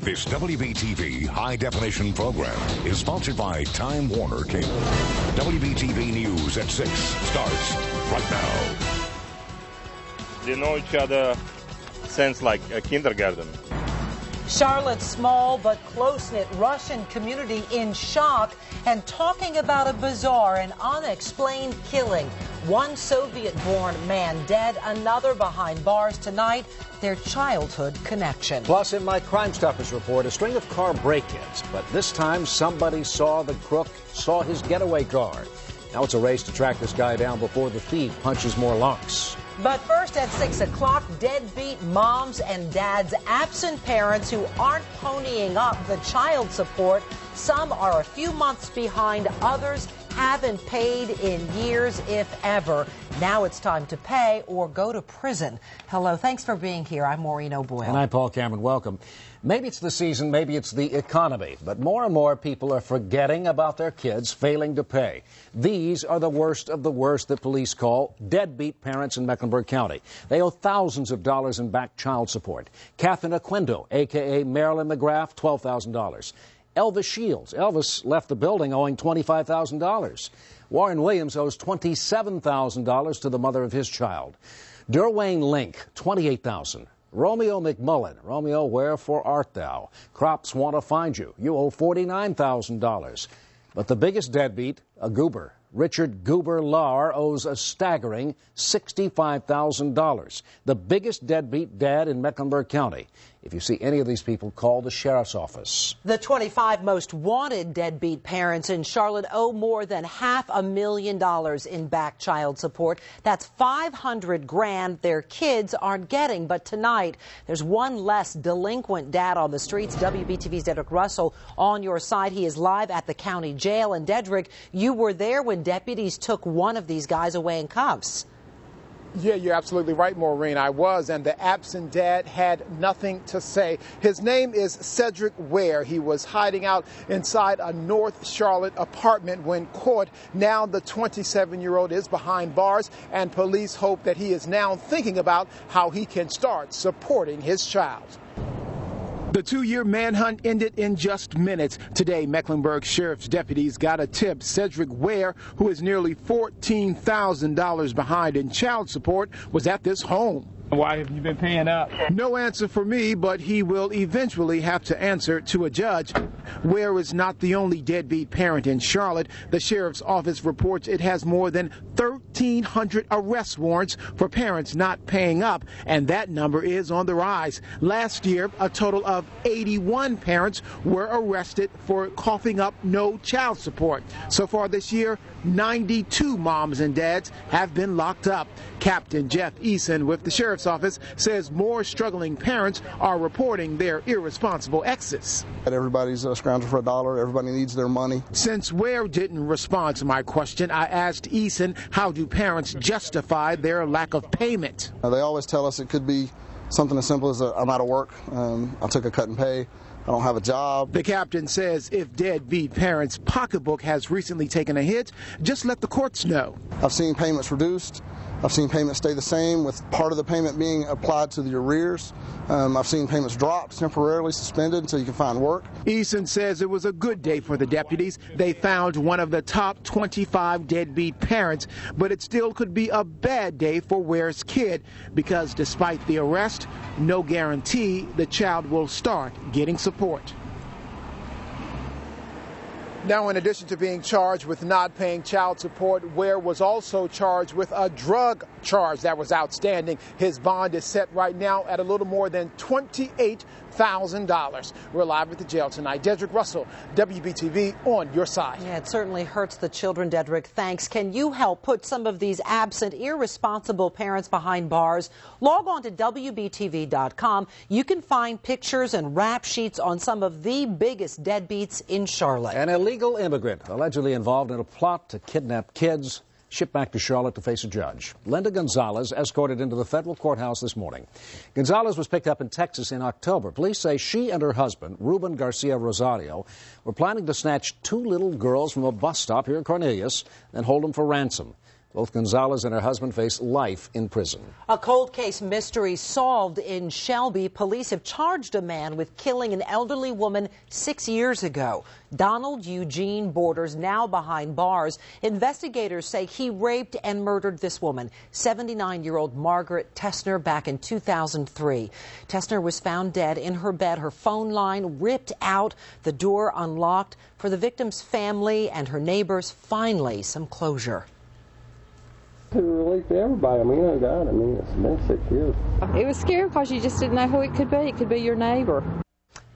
This WBTV high-definition program is sponsored by Time Warner Cable. WBTV News at 6 starts right now. They know each other since like a kindergarten. Charlotte's small but close-knit Russian community in shock and talking about a bizarre and unexplained killing. One Soviet-born man dead, another behind bars tonight. Their childhood connection. Plus, in my Crime Stoppers report, a string of car break-ins. But this time, somebody saw the crook, saw his getaway car. Now it's a race to track this guy down before the thief punches more lunks. But first at 6 o'clock, deadbeat moms and dads, absent parents who aren't ponying up the child support. Some are a few months behind, others haven't paid in years, if ever. Now it's time to pay or go to prison. Hello, thanks for being here. I'm Maureen O'Boyle. And I'm Paul Cameron. Welcome. Maybe it's the season, maybe it's the economy, but more and more people are forgetting about their kids failing to pay. These are the worst of the worst that police call deadbeat parents in Mecklenburg County. They owe thousands of dollars in back child support. Catherine Aquendo, a.k.a. Marilyn McGrath, $12,000. Elvis Shields. Elvis left the building owing $25,000. Warren Williams owes $27,000 to the mother of his child. Derwayne Link, $28,000. Romeo McMullen. Romeo, wherefore art thou? Crops want to find you. You owe $49,000. But the biggest deadbeat, a goober. Richard Goober Lahr owes a staggering $65,000. The biggest deadbeat dad in Mecklenburg County. If you see any of these people, call the sheriff's office. The 25 most wanted deadbeat parents in Charlotte owe more than $500,000 in back child support. That's $500,000 their kids aren't getting. But tonight, there's one less delinquent dad on the streets. WBTV's Dedrick Russell on your side. He is live at the county jail. And Dedrick, you were there when deputies took one of these guys away in cuffs. Yeah, you're absolutely right, Maureen. I was, and the absent dad had nothing to say. His name is Cedric Ware. He was hiding out inside a North Charlotte apartment when caught. Now the 27-year-old is behind bars, and police hope that he is now thinking about how he can start supporting his child. The 2-year manhunt ended in just minutes. Today, Mecklenburg Sheriff's deputies got a tip. Cedric Ware, who is nearly $14,000 behind in child support, was at this home. Why have you been paying up? No answer for me, but he will eventually have to answer to a judge. Ware is not the only deadbeat parent in Charlotte. The sheriff's office reports it has more than 1,300 arrest warrants for parents not paying up, and that number is on the rise. Last year, a total of 81 parents were arrested for coughing up no child support. So far this year, 92 moms and dads have been locked up. Captain Jeff Eason with the sheriff's office says more struggling parents are reporting their irresponsible exes. Everybody's scrounging for a dollar. Everybody needs their money. Since Ware didn't respond to my question, I asked Eason, how do parents justify their lack of payment? They always tell us it could be something as simple as I'm out of work. I took a cut in pay. I don't have a job. The captain says if deadbeat parents' pocketbook has recently taken a hit, just let the courts know. I've seen payments reduced. I've seen payments stay the same, with part of the payment being applied to the arrears. I've seen payments dropped, temporarily suspended until you can find work. Eason says it was a good day for the deputies. They found one of the top 25 deadbeat parents, but it still could be a bad day for Ware's kid, because despite the arrest, no guarantee the child will start getting support. Now, in addition to being charged with not paying child support, Ware was also charged with a drug charge that was outstanding. His bond is set right now at a little more than $28,000. We're live at the jail tonight. Dedrick Russell, WBTV, on your side. Yeah, it certainly hurts the children, Dedrick. Thanks. Can you help put some of these absent, irresponsible parents behind bars? Log on to WBTV.com. You can find pictures and rap sheets on some of the biggest deadbeats in Charlotte. An illegal immigrant allegedly involved in a plot to kidnap kids, shipped back to Charlotte to face a judge. Linda Gonzalez escorted into the federal courthouse this morning. Gonzalez was picked up in Texas in October. Police say she and her husband, Ruben Garcia Rosario, were planning to snatch 2 little girls from a bus stop here in Cornelius and hold them for ransom. Both Gonzalez and her husband face life in prison. A cold case mystery solved in Shelby. Police have charged a man with killing an elderly woman 6 years ago. Donald Eugene Borders now behind bars. Investigators say he raped and murdered this woman, 79-year-old Margaret Tessner, back in 2003. Tessner was found dead in her bed, her phone line ripped out, the door unlocked. For the victim's family and her neighbors, finally some closure. To relief to everybody. I mean, oh God, it's been 6 years. It was scary because you just didn't know who it could be. It could be your neighbor.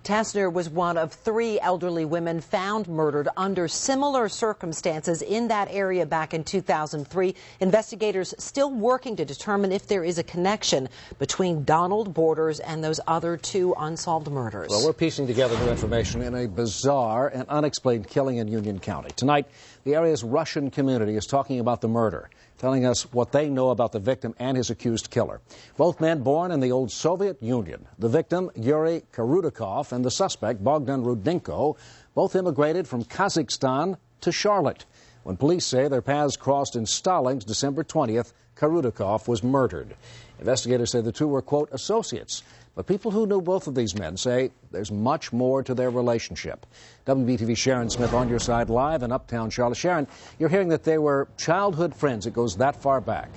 Tessner was one of 3 elderly women found murdered under similar circumstances in that area back in 2003. Investigators still working to determine if there is a connection between Donald Borders and those other 2 unsolved murders. Well, we're piecing together new information in a bizarre and unexplained killing in Union County. Tonight, the area's Russian community is talking about the murder, telling us what they know about the victim and his accused killer. Both men born in the old Soviet Union. The victim, Yuri Karudikov, and the suspect, Bogdan Rudenko, both immigrated from Kazakhstan to Charlotte. When police say their paths crossed in Stallings December 20th, Karudikov was murdered. Investigators say the 2 were, quote, associates. But people who knew both of these men say there's much more to their relationship. WBTV Sharon Smith on your side live in Uptown Charlotte. Sharon, you're hearing that they were childhood friends. It goes that far back.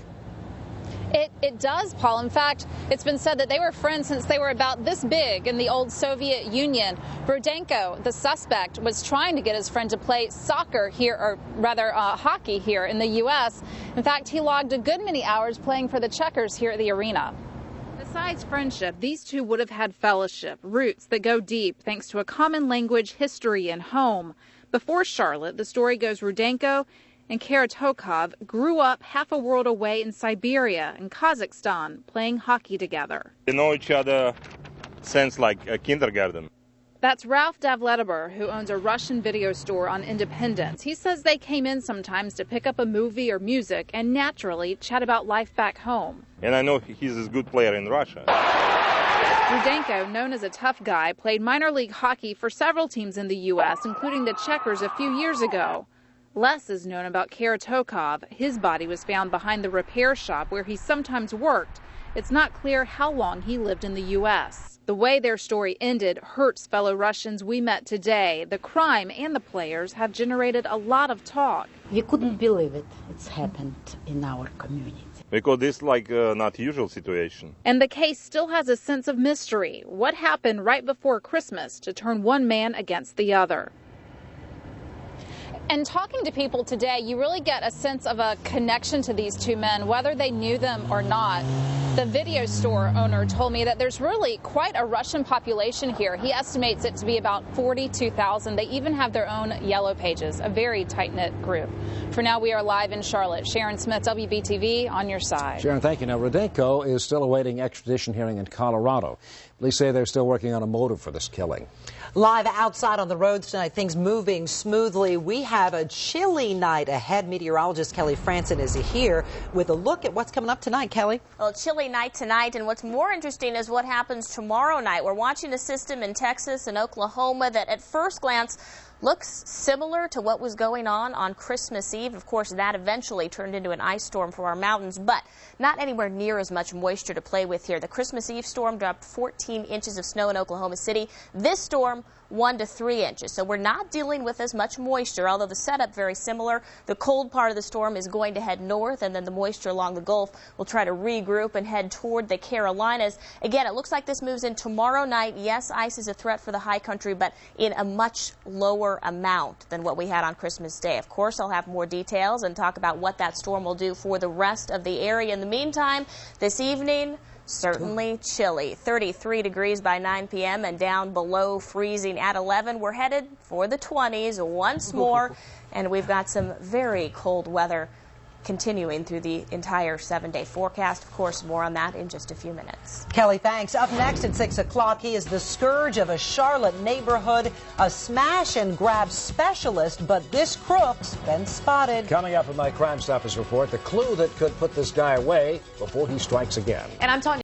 It does, Paul. In fact, it's been said that they were friends since they were about this big in the old Soviet Union. Rudenko, the suspect, was trying to get his friend to play soccer here, or rather hockey here in the U.S. In fact, he logged a good many hours playing for the Checkers here at the arena. Besides friendship, these 2 would have had fellowship, roots that go deep thanks to a common language, history, and home. Before Charlotte, the story goes Rudenko and Karatokov grew up half a world away in Siberia and Kazakhstan playing hockey together. They know each other since like a kindergarten. That's Ralph Davletiber, who owns a Russian video store on Independence. He says they came in sometimes to pick up a movie or music and naturally chat about life back home. And I know he's a good player in Russia. Rudenko, known as a tough guy, played minor league hockey for several teams in the U.S., including the Checkers a few years ago. Less is known about Karatokov. His body was found behind the repair shop where he sometimes worked. It's not clear how long he lived in the U.S. The way their story ended hurts fellow Russians we met today. The crime and the players have generated a lot of talk. We couldn't believe it. It's happened in our community. Because this is like a not usual situation. And the case still has a sense of mystery. What happened right before Christmas to turn one man against the other? And talking to people today, you really get a sense of a connection to these 2 men, whether they knew them or not. The video store owner told me that there's really quite a Russian population here. He estimates it to be about 42,000. They even have their own yellow pages, a very tight-knit group. For now, we are live in Charlotte. Sharon Smith, WBTV, on your side. Sharon, thank you. Now, Rudenko is still awaiting extradition hearing in Colorado. Police say they're still working on a motive for this killing. Live outside on the roads tonight, things moving smoothly. We have a chilly night ahead. Meteorologist Kelly Franson is here with a look at what's coming up tonight. Kelly? Well, chilly night tonight, and what's more interesting is what happens tomorrow night. We're watching a system in Texas and Oklahoma that at first glance looks similar to what was going on Christmas Eve. Of course, that eventually turned into an ice storm for our mountains, but not anywhere near as much moisture to play with here. The Christmas Eve storm dropped 14 inches of snow in Oklahoma City. This storm, 1 to 3 inches. So we're not dealing with as much moisture, although the setup very similar. The cold part of the storm is going to head north, and then the moisture along the Gulf will try to regroup and head toward the Carolinas. Again, it looks like this moves in tomorrow night. Yes, ice is a threat for the high country, but in a much lower amount than what we had on Christmas Day. Of course, I'll have more details and talk about what that storm will do for the rest of the area. In the meantime, this evening, certainly chilly. 33 degrees by 9 p.m. and down below freezing at 11. We're headed for the 20s once more, and we've got some very cold weather continuing through the entire 7-day forecast. Of course, more on that in just a few minutes. Kelly, thanks. Up next at 6 o'clock, he is the scourge of a Charlotte neighborhood, a smash and grab specialist, but this crook's been spotted. Coming up in my Crime Stoppers report, the clue that could put this guy away before he strikes again. And I'm talking